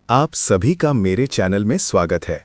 आप सभी का मेरे चैनल में स्वागत है।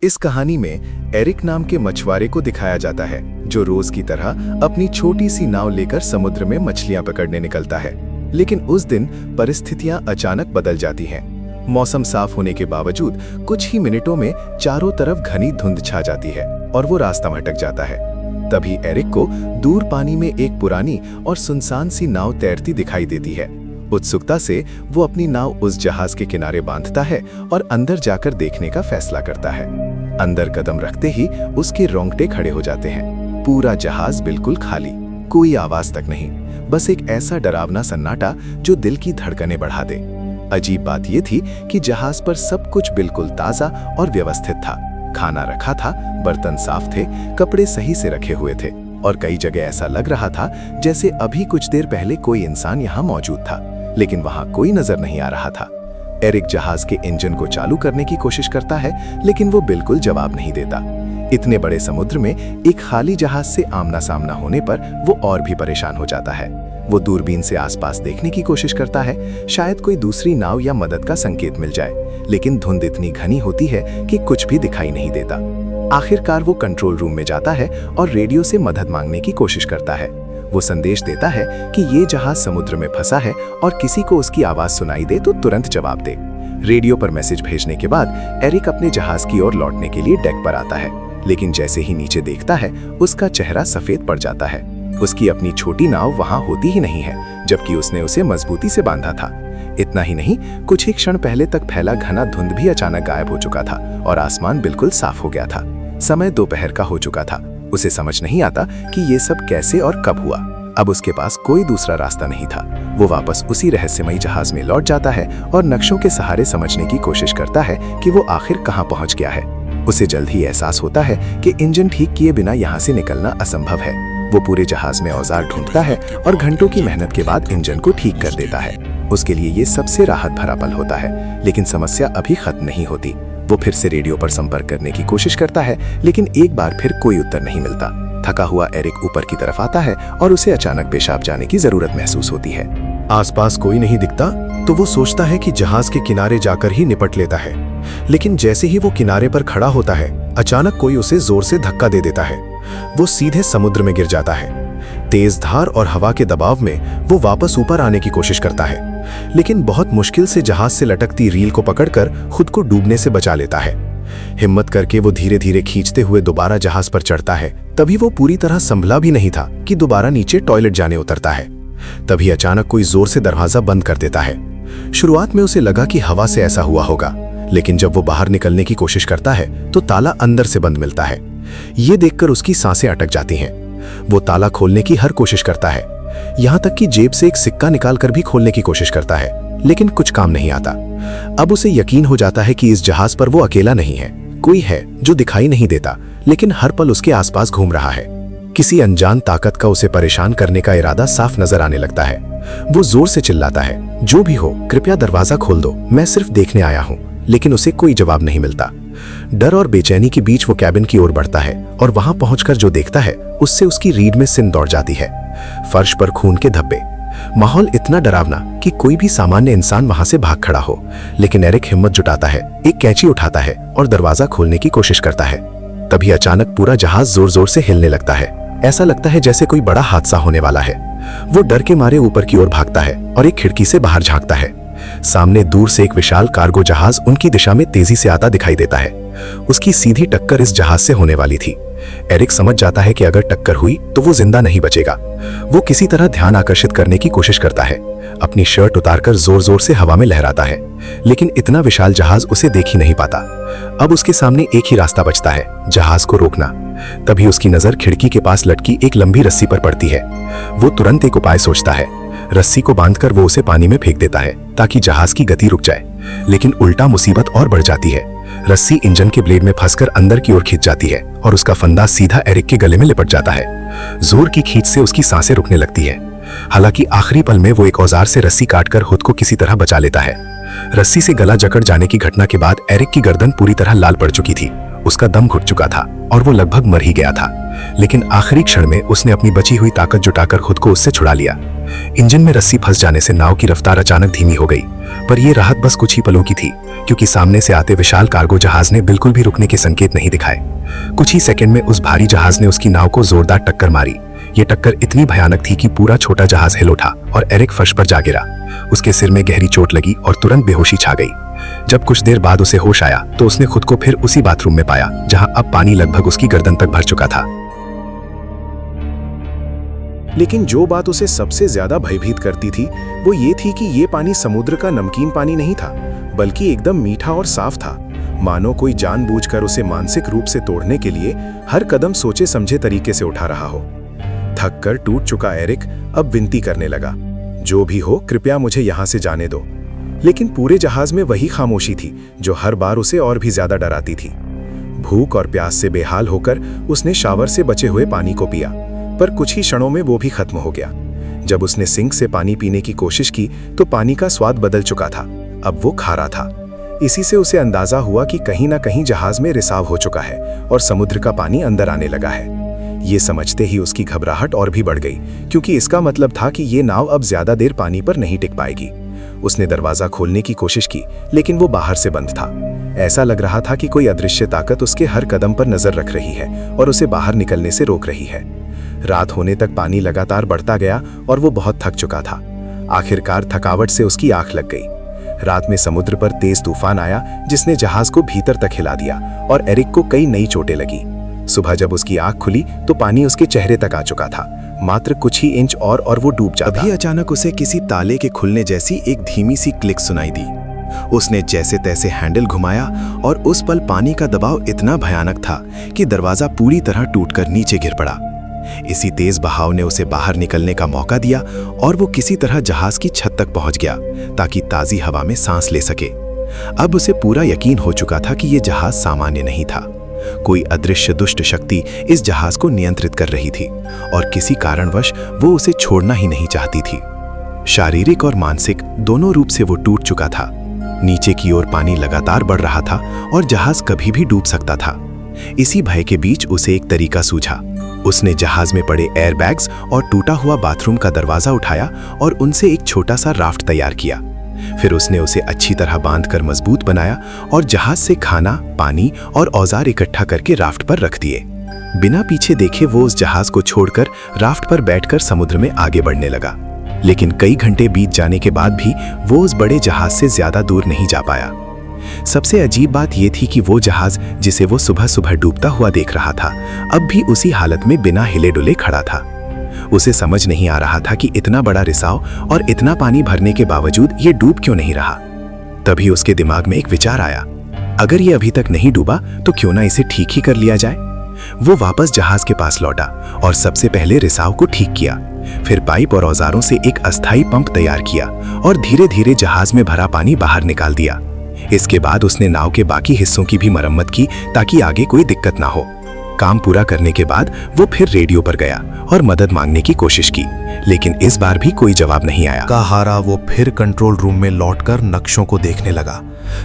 इस कहानी में एरिक नाम के मछुआरे को दिखाया जाता है जो रोज की तरह अपनी छोटी सी नाव लेकर समुद्र में मछलियां पकड़ने निकलता है। लेकिन उस दिन परिस्थितियां अचानक बदल जाती हैं। मौसम साफ होने के बावजूद कुछ ही मिनटों में चारों तरफ घनी धुंध छा जाती है और वो रास्ता भटक जाता है। तभी एरिक को दूर पानी में एक पुरानी और सुनसान सी नाव तैरती दिखाई देती है। उत्सुकता से वो अपनी नाव उस जहाज के किनारे बांधता है और अंदर जाकर देखने का फैसला करता है। अंदर कदम रखते ही उसके रोंगटे खड़े हो जाते हैं। पूरा जहाज बिल्कुल खाली, कोई आवाज तक नहीं, बस एक ऐसा डरावना सन्नाटा जो दिल की धड़कनें बढ़ा दे। अजीब बात ये थी कि जहाज पर सब कुछ बिल्कुल ताजा और व्यवस्थित था। खाना रखा था, बर्तन साफ थे, कपड़े सही से रखे हुए थे और कई जगह ऐसा लग रहा था जैसे अभी कुछ देर पहले कोई इंसान यहाँ मौजूद था, लेकिन वहां कोई नजर नहीं आ रहा था। एरिक जहाज के इंजन को चालू करने की कोशिश करता है, लेकिन वो बिल्कुल जवाब नहीं देता। इतने बड़े समुद्र में एक खाली जहाज से आमना सामना होने पर वो और भी परेशान हो जाता है। वो दूरबीन से आसपास देखने की कोशिश करता है, शायद कोई दूसरी नाव या मदद का संकेत मिल जाए, लेकिन धुंध इतनी घनी होती है कि कुछ भी दिखाई नहीं देता। आखिरकार वो कंट्रोल रूम में जाता है और रेडियो से मदद मांगने की कोशिश करता है। वो संदेश देता है कि ये जहाज समुद्र में फंसा है और किसी को उसकी आवाज सुनाई दे तो तुरंत जवाब दे। रेडियो पर मैसेज भेजने के बाद एरिक अपने जहाज की ओर लौटने के लिए डेक पर आता है, लेकिन जैसे ही नीचे देखता है उसका चेहरा सफेद पड़ जाता है। उसकी अपनी छोटी नाव वहां होती ही नहीं है, जबकि उसने उसे मजबूती से बांधा था। इतना ही नहीं, कुछ ही क्षण पहले तक फैला घना धुंध भी अचानक गायब हो चुका था और आसमान बिल्कुल साफ हो गया था। समय दोपहर का हो चुका था। उसे समझ नहीं आता कि ये सब कैसे और कब हुआ। अब उसके पास कोई दूसरा रास्ता नहीं था। वो वापस उसी रहस्यमयी जहाज में लौट जाता है और नक्शों के सहारे समझने की कोशिश करता है कि वो आखिर कहाँ पहुंच गया है। उसे जल्द ही एहसास होता है कि इंजन ठीक किए बिना यहाँ से निकलना असंभव है। वो पूरे जहाज में औजार ढूंढता है और घंटों की मेहनत के बाद इंजन को ठीक कर देता है। उसके लिए ये सबसे राहत भरा पल होता है, लेकिन समस्या अभी खत्म नहीं होती। वो फिर से रेडियो पर संपर्क करने की कोशिश करता है, लेकिन एक बार फिर कोई उत्तर नहीं मिलता। थका हुआ एरिक ऊपर की तरफ आता है और उसे अचानक पेशाब जाने की जरूरत महसूस होती है। आसपास कोई नहीं दिखता तो वो सोचता है कि जहाज के किनारे जाकर ही निपट लेता है, लेकिन जैसे ही वो किनारे पर खड़ा होता है, अचानक कोई उसे जोर से धक्का दे देता है। वो सीधे समुद्र में गिर जाता है। तेज धार और हवा के दबाव में वो वापस ऊपर आने की कोशिश करता है, लेकिन बहुत मुश्किल से जहाज से लटकती रील को पकड़कर खुद को डूबने से बचा लेता है। हिम्मत करके वो धीरे धीरे खींचते हुए दोबारा जहाज पर चढ़ता है। तभी वो पूरी तरह संभला भी नहीं था कि दोबारा नीचे टॉयलेट जाने उतरता है। तभी अचानक कोई जोर से दरवाजा बंद कर देता है। शुरुआत में उसे लगा कि हवा से ऐसा हुआ होगा, लेकिन जब वो बाहर निकलने की कोशिश करता है तो ताला अंदर से बंद मिलता है। ये देखकर उसकी सांसें अटक जाती हैं। वो ताला खोलने की हर कोशिश करता है, यहाँ तक कि जेब से एक सिक्का निकालकर भी खोलने की कोशिश करता है, लेकिन कुछ काम नहीं आता। अब उसे यकीन हो जाता है कि इस जहाज पर वो अकेला नहीं है। कोई है जो दिखाई नहीं देता, लेकिन हर पल उसके आसपास घूम रहा है। किसी अनजान ताकत का उसे परेशान करने का इरादा साफ नजर आने लगता है। वो जोर से चिल्लाता है, जो भी हो कृपया दरवाजा खोल दो, मैं सिर्फ देखने आया हूँ। लेकिन उसे कोई जवाब नहीं मिलता। डर और बेचैनी के बीच वो कैबिन की ओर बढ़ता है और वहां पहुंचकर जो देखता है उससे उसकी रीढ़ में सिन दौड़ जाती है। फर्श पर खून के धब्बे, माहौल इतना डरावना कि कोई भी सामान्य इंसान वहां से भाग खड़ा हो। लेकिन एरिक हिम्मत जुटाता है, एक कैंची उठाता है और दरवाजा खोलने की कोशिश करता है। तभी अचानक पूरा जहाज जोर जोर से हिलने लगता है। ऐसा लगता है जैसे कोई बड़ा हादसा होने वाला है। वो डर के मारे ऊपर की ओर भागता है और एक खिड़की से बाहर झांकता है। सामने दूर से एक विशाल कार्गो जहाज उनकी दिशा में तेजी से आता दिखाई देता है। उसकी सीधी टक्कर इस जहाज से होने वाली थी। एरिक समझ जाता है कि अगर टक्कर हुई तो वो जिंदा नहीं बचेगा। वो किसी तरह ध्यान आकर्षित करने की कोशिश करता है। अपनी शर्ट उतारकर जोर जोर से हवा में लहराता है, लेकिन इतना विशाल जहाज उसे देख ही नहीं पाता। अब उसके सामने एक ही रास्ता बचता है, जहाज को रोकना। तभी उसकी नजर खिड़की के पास लटकी एक लंबी रस्सी पर पड़ती है। वो तुरंत एक उपाय सोचता है। रस्सी को बांधकर वो उसे पानी में फेंक देता है ताकि जहाज की गति रुक जाए, लेकिन उल्टा मुसीबत और बढ़ जाती है। रस्सी इंजन के ब्लेड में फंसकर अंदर की ओर खींच जाती है और उसका फंदा सीधा एरिक के गले में लिपट जाता है। जोर की खींच से उसकी सांसें रुकने लगती है। हालांकि आखिरी पल में वो एक औजार से रस्सी काटकर खुद को किसी तरह बचा लेता है। रस्सी से गला जकड़ जाने की घटना के बाद एरिक की गर्दन पूरी तरह लाल पड़ चुकी थी। उसका दम घुट चुका था और वो लगभग मर ही गया था, लेकिन आखिरी क्षण में उसने अपनी बची हुई ताकत जुटाकर खुद को उससे छुड़ा लिया। इंजन में रस्सी फंस जाने से नाव की रफ्तार अचानक धीमी हो गई, पर यह राहत बस कुछ ही पलों की थी, क्योंकि सामने से आते विशाल कार्गो जहाज ने बिल्कुल भी रुकने के संकेत नहीं दिखाए। कुछ ही सेकंड में उस भारी जहाज ने उसकी नाव को जोरदार टक्कर मारी। ये टक्कर इतनी भयानक थी कि पूरा छोटा जहाज हिल उठा और एरिक फर्श पर जा गिरा। उसके सिर में गहरी चोट लगी और तुरंत बेहोशी छा गई। जब कुछ देर बाद उसे होश आया तो उसने खुद को फिर उसी बाथरूम में पाया जहां अब पानी लगभग उसकी गर्दन तक भर चुका था। लेकिन जो बात उसे सबसे ज्यादा भयभीत करती थी वो ये थी कि ये पानी समुद्र का नमकीन पानी नहीं था, बल्कि एकदम मीठा और साफ था। मानो कोई जानबूझकर उसे मानसिक रूप से तोड़ने के लिए हर कदम सोचे समझे तरीके से उठा रहा हो। थक कर टूट चुका एरिक अब विनती करने लगा, जो भी हो कृपया मुझे यहां से जाने दो। लेकिन पूरे जहाज में वही खामोशी थी जो हर बार उसे और भी ज्यादा डराती थी। भूख और प्यास से बेहाल होकर उसने शावर से बचे हुए पानी को पिया, पर कुछ ही क्षणों में वो भी खत्म हो गया। जब उसने सिंक से पानी पीने की कोशिश की तो पानी का स्वाद बदल चुका था, अब वो खारा था। इसी से उसे अंदाजा हुआ कि कहीं ना कहीं जहाज में रिसाव हो चुका है और समुद्र का पानी अंदर आने लगा है। ये समझते ही उसकी घबराहट और भी बढ़ गई, क्योंकि इसका मतलब था कि ये नाव अब ज्यादा देर पानी पर नहीं टिक पाएगी। उसने दरवाजा खोलने की कोशिश की, लेकिन वो बाहर से बंद था। ऐसा लग रहा था कि कोई अदृश्य ताकत उसके हर कदम पर नजर रख रही है और उसे बाहर निकलने से रोक रही है। रात होने तक पानी लगातार बढ़ता गया और वो बहुत थक चुका था। आखिरकार थकावट से उसकी आंख लग गई। रात में समुद्र पर तेज तूफान आया जिसने जहाज को भीतर तक हिला दिया और एरिक को कई नई चोटें लगी। सुबह जब उसकी आंख खुली तो पानी उसके चेहरे तक आ चुका था, मात्र कुछ ही इंच और वो डूब जाता। अभी अचानक उसे किसी ताले के खुलने जैसी एक धीमी सी क्लिक सुनाई दी। उसने जैसे तैसे हैंडल घुमाया और उस पल पानी का दबाव इतना भयानक था कि दरवाजा पूरी तरह टूटकर नीचे गिर पड़ा। इसी तेज बहाव ने उसे बाहर निकलने का मौका दिया और वो किसी तरह जहाज की छत तक पहुंच गया ताकि ताजी हवा में सांस ले सके। अब उसे पूरा यकीन हो चुका था कि यह जहाज सामान्य नहीं था। कोई अदृश्य दुष्ट शक्ति इस जहाज को नियंत्रित कर रही थी और किसी कारणवश वो उसे छोड़ना ही नहीं चाहती थी। शारीरिक और मानसिक दोनों रूप से वो टूट चुका था। नीचे की ओर पानी लगातार बढ़ रहा था और जहाज कभी भी डूब सकता था। इसी भय के बीच उसे एक तरीका सूझा। उसने जहाज में पड़े एयरबैग्स और टूटा हुआ बाथरूम का दरवाजा उठाया और उनसे एक छोटा सा राफ्ट तैयार किया। फिर उसने उसे अच्छी तरह बांधकर मजबूत बनाया और जहाज से खाना, पानी और औजार इकट्ठा करके राफ्ट पर रख दिए। बिना पीछे देखे वो उस जहाज को छोड़कर राफ्ट पर बैठकर समुद्र में आगे बढ़ने लगा। लेकिन कई घंटे बीत जाने के बाद भी वो उस बड़े जहाज से ज्यादा दूर नहीं जा पाया। सबसे अजीब बात यह थी कि वो जहाज जिसे वो सुबह सुबह डूबता हुआ देख रहा था, अब भी उसी हालत में बिना हिले डुले खड़ा था। उसे समझ नहीं आ रहा था कि इतना बड़ा रिसाव और इतना पानी भरने के बावजूद ये डूब क्यों नहीं रहा। तभी उसके दिमाग में एक विचार आया, अगर ये अभी तक नहीं डूबा तो क्यों ना इसे ठीक ही कर लिया जाए। वो वापस जहाज के पास लौटा और सबसे पहले रिसाव को ठीक किया। फिर पाइप और औजारों से एक अस्थायी पंप तैयार किया और धीरे धीरे जहाज में भरा पानी बाहर निकाल दिया। इसके बाद उसने नाव के बाकी हिस्सों की भी मरम्मत की ताकि आगे कोई दिक्कत ना हो। काम पूरा करने के बाद वो फिर रेडियो पर गया और मदद मांगने की कोशिश की, लेकिन इस बार भी कोई जवाब नहीं आया। हारा वो फिर कंट्रोल रूम में लौटकर नक्शों को देखने लगा।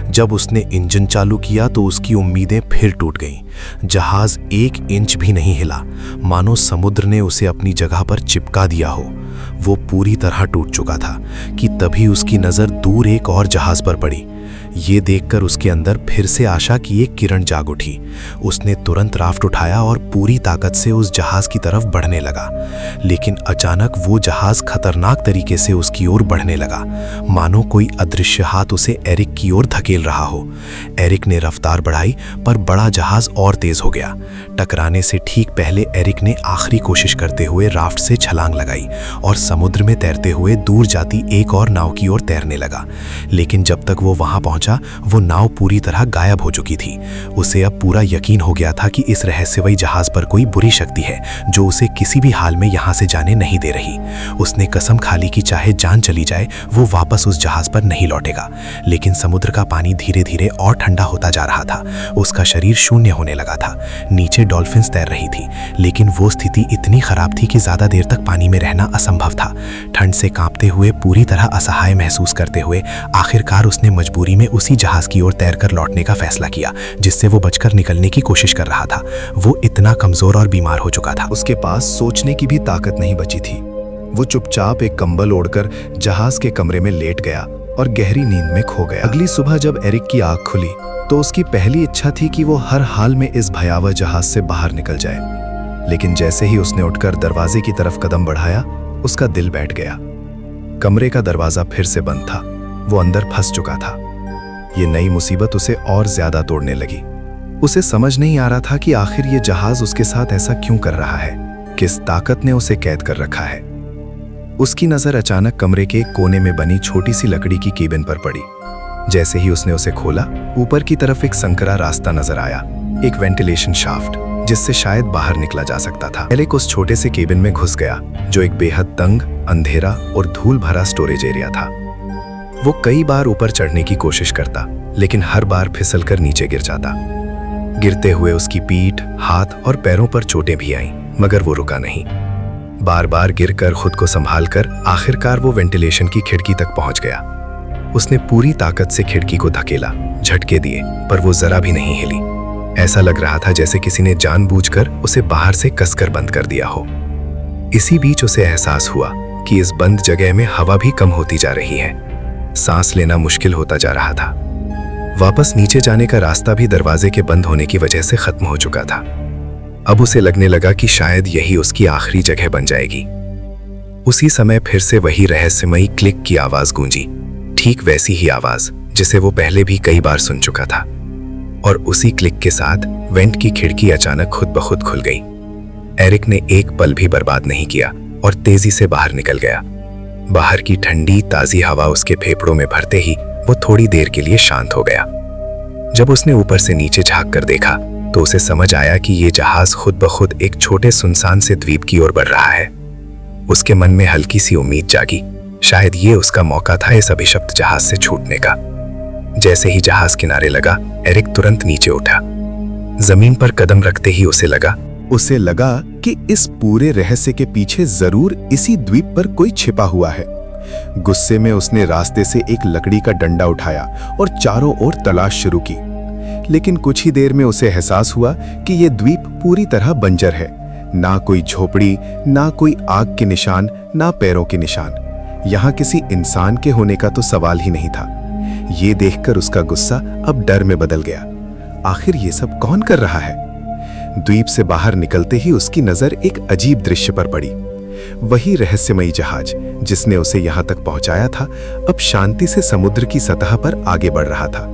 जब उसने इंजन चालू किया तो उसकी उम्मीदें फिर टूट गईं। जहाज एक इंच भी नहीं हिला, मानो समुद्र ने उसे अपनी जगह पर चिपका दिया हो। वो पूरी तरह टूट चुका था कि तभी उसकी नजर दूर एक और जहाज पर पड़ी। ये देखकर उसके अंदर फिर से आशा की एक किरण जाग उठी। उसने तुरंत राफ्ट उठाया और पूरी ताकत से उस जहाज की तरफ बढ़ने लगा। लेकिन अचानक वो जहाज खतरनाक तरीके से उसकी ओर बढ़ने लगा, मानो कोई अदृश्य हाथ उसे एरिक की ओर धकेल रहा हो। एरिक ने रफ्तार बढ़ाई पर बड़ा जहाज और तेज हो गया। टकराने से ठीक पहले एरिक ने आखिरी कोशिश करते हुए राफ्ट से छलांग लगाई और समुद्र में तैरते हुए दूर जाती एक और नाव की ओर तैरने लगा। लेकिन जब तक वो वहां पहुंचा वो नाव पूरी तरह गायब हो चुकी थी। उसे अब पूरा यकीन हो गया था कि इस रहस्यमयी जहाज पर कोई बुरी शक्ति है जो उसे किसी भी हाल में यहां से जाने नहीं दे रही। उसने कसम खा ली कि चाहे जान चली जाए वो वापस उस जहाज पर नहीं लौटेगा। लेकिन समुद्र का पानी धीरे धीरे और ठंडा होता जा रहा था। उसका शरीर शून्य होने लगा था। नीचे डॉल्फिन्स तैर रही थी, लेकिन वो स्थिति इतनी खराब थी कि ज्यादा देर तक पानी में रहना असंभव था। ठंड से कांपते हुए, पूरी तरह असहाय महसूस करते हुए आखिरकार उसने मजबूरी में उसी जहाज की ओर तैरकर लौटने का फैसला किया जिससे वो बचकर निकलने की कोशिश कर रहा था। वो इतना कमजोर और बीमार हो चुका था, उसके पास सोचने की भी ताकत नहीं बची थी। वो चुपचाप एक कंबल ओढ़कर जहाज के कमरे में लेट गया और गहरी नींद में खो गया। अगली सुबह जब एरिक की आंख खुली तो उसकी पहली इच्छा थी कि वो हर हाल में इस भयावह जहाज से बाहर निकल जाए। लेकिन जैसे ही उसने उठकर दरवाजे की तरफ कदम बढ़ाया, उसका दिल बैठ गया। कमरे का दरवाजा फिर से बंद था। वो अंदर फंस चुका था। ये नई मुसीबत उसे और ज्यादा तोड़ने लगी। उसे समझ नहीं आ रहा था कि आखिर ये जहाज उसके साथ ऐसा क्यों कर रहा है। किस ताकत ने उसे कैद कर रखा है। उसकी नजर अचानक कमरे के एक कोने में बनी छोटी सी लकड़ी की केबिन पर पड़ी। जैसे ही उसने उसे खोला, ऊपर की तरफ एक संकरा रास्ता नजर आया, एक वेंटिलेशन शाफ्ट जिससे शायद बाहर निकला जा सकता था। एरिक उस छोटे से केबिन में घुस गया, जो एक बेहद तंग, अंधेरा और धूल भरा स्टोरेज एरिया था। वो कई बार ऊपर चढ़ने की कोशिश करता, लेकिन हर बार फिसलकर नीचे गिर जाता। गिरते हुए उसकी पीठ, हाथ और पैरों पर चोटें भी आईं, मगर वो रुका नहीं। बार बार गिरकर खुद को संभालकर आखिरकार वो वेंटिलेशन की खिड़की तक पहुंच गया। उसने पूरी ताकत से खिड़की को धकेला, झटके दिए, पर वो जरा भी नहीं हिली। ऐसा लग रहा था जैसे किसी ने जानबूझकर उसे बाहर से कसकर बंद कर दिया हो। इसी बीच उसे एहसास हुआ कि इस बंद जगह में हवा भी कम होती जा रही है। सांस लेना मुश्किल होता जा रहा था। वापस नीचे जाने का रास्ता भी दरवाजे के बंद होने की वजह से खत्म हो चुका था। अब उसे लगने लगा कि शायद यही उसकी आखिरी जगह बन जाएगी। उसी समय फिर से वही रहस्यमयी क्लिक की आवाज गूंजी, ठीक वैसी ही आवाज जिसे वो पहले भी कई बार सुन चुका था। और उसी क्लिक के साथ वेंट की खिड़की अचानक खुद ब खुद खुल गई। एरिक ने एक पल भी बर्बाद नहीं किया और तेजी से बाहर निकल गया। बाहर की ठंडी ताजी हवा उसके फेफड़ों में भरते ही वो थोड़ी देर के लिए शांत हो गया। जब उसने ऊपर से नीचे झांक कर देखा तो उसे समझ आया कि ये जहाज खुद ब खुद एक छोटे सुनसान से द्वीप की ओर बढ़ रहा है। उसके मन में हल्की सी उम्मीद जागी, शायद ये उसका मौका था इस अभिशप्त जहाज से छूटने का। जैसे ही जहाज किनारे लगा, एरिक तुरंत नीचे उठा। जमीन पर कदम रखते ही उसे लगा कि इस पूरे रहस्य के पीछे जरूर इसी द्वीप पर कोई छिपा हुआ है। गुस्से में उसने रास्ते से एक लकड़ी का डंडा उठाया और चारों ओर तलाश शुरू की। लेकिन कुछ ही देर में उसे एहसास हुआ कि यह द्वीप पूरी तरह बंजर है। ना कोई झोपड़ी, ना कोई आग के निशान, ना पैरों के निशान। यहाँ किसी इंसान के होने का तो सवाल ही नहीं था। ये देखकर उसका गुस्सा अब डर में बदल गया। आखिर ये सब कौन कर रहा है? द्वीप से बाहर निकलते ही उसकी नजर एक अजीब दृश्य पर पड़ी। वही रहस्यमयी जहाज जिसने उसे यहां तक पहुंचाया था, अब शांति से समुद्र की सतह पर आगे बढ़ रहा था,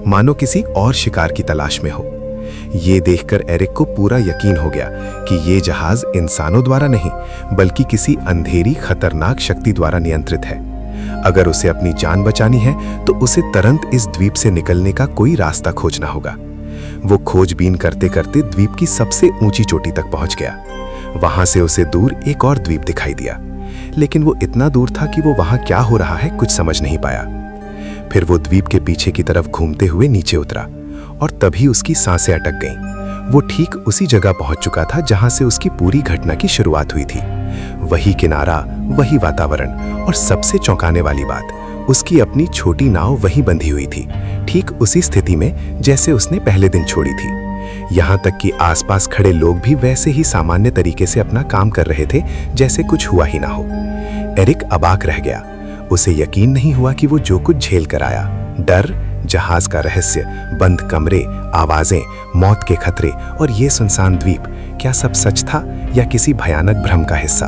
मानो किसी और शिकार की तलाश में हो। ये देखकर एरिक को पूरा यकीन हो गया कि ये जहाज इंसानों द्वारा नहीं, बल्कि किसी अंधेरी खतरनाक शक्ति द्वारा नियंत्रित है। अगर उसे अपनी जान बचानी है तो उसे तुरंत इस द्वीप से निकलने का कोई रास्ता खोजना होगा। वो खोजबीन करते करते द्वीप की सबसे ऊंची चोटी तक पहुंच गया। वहां से उसे दूर एक और द्वीप दिखाई दिया, लेकिन वो इतना दूर था कि वो वहां क्या हो रहा है कुछ समझ नहीं पाया। फिर वो द्वीप के पीछे की तरफ घूमते हुए नीचे उतरा और तभी उसकी सांसें अटक गईं। वो ठीक उसी जगह पहुंच चुका था जहां से उसकी पूरी घटना की शुरुआत हुई थी। वही किनारा, वही वातावरण और सबसे चौंकाने वाली बात, उसकी अपनी छोटी नाव वहीं बंधी हुई थी, ठीक उसी स्थिति में जैसे उसने पहले दिन छोड़ी थी। यहाँ तक कि आसपास खड़े लोग भी वैसे ही सामान्य तरीके से अपना काम कर रहे थे, जैसे कुछ हुआ ही ना हो। एरिक अबाक रह गया। उसे यकीन नहीं हुआ कि वो जो कुछ झेल कर आया, डर, जहाज का रहस्य, बंद कमरे, आवाजें, मौत के खतरे और ये सुनसान द्वीप, क्या सब सच था या किसी भयानक भ्रम का हिस्सा?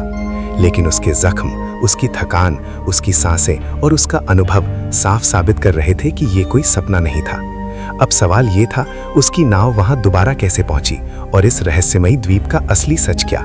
लेकिन उसके जख्म, उसकी थकान, उसकी सांसें और उसका अनुभव साफ साबित कर रहे थे कि ये कोई सपना नहीं था। अब सवाल ये था, उसकी नाव वहां दोबारा कैसे पहुंची और इस रहस्यमयी द्वीप का असली सच क्या?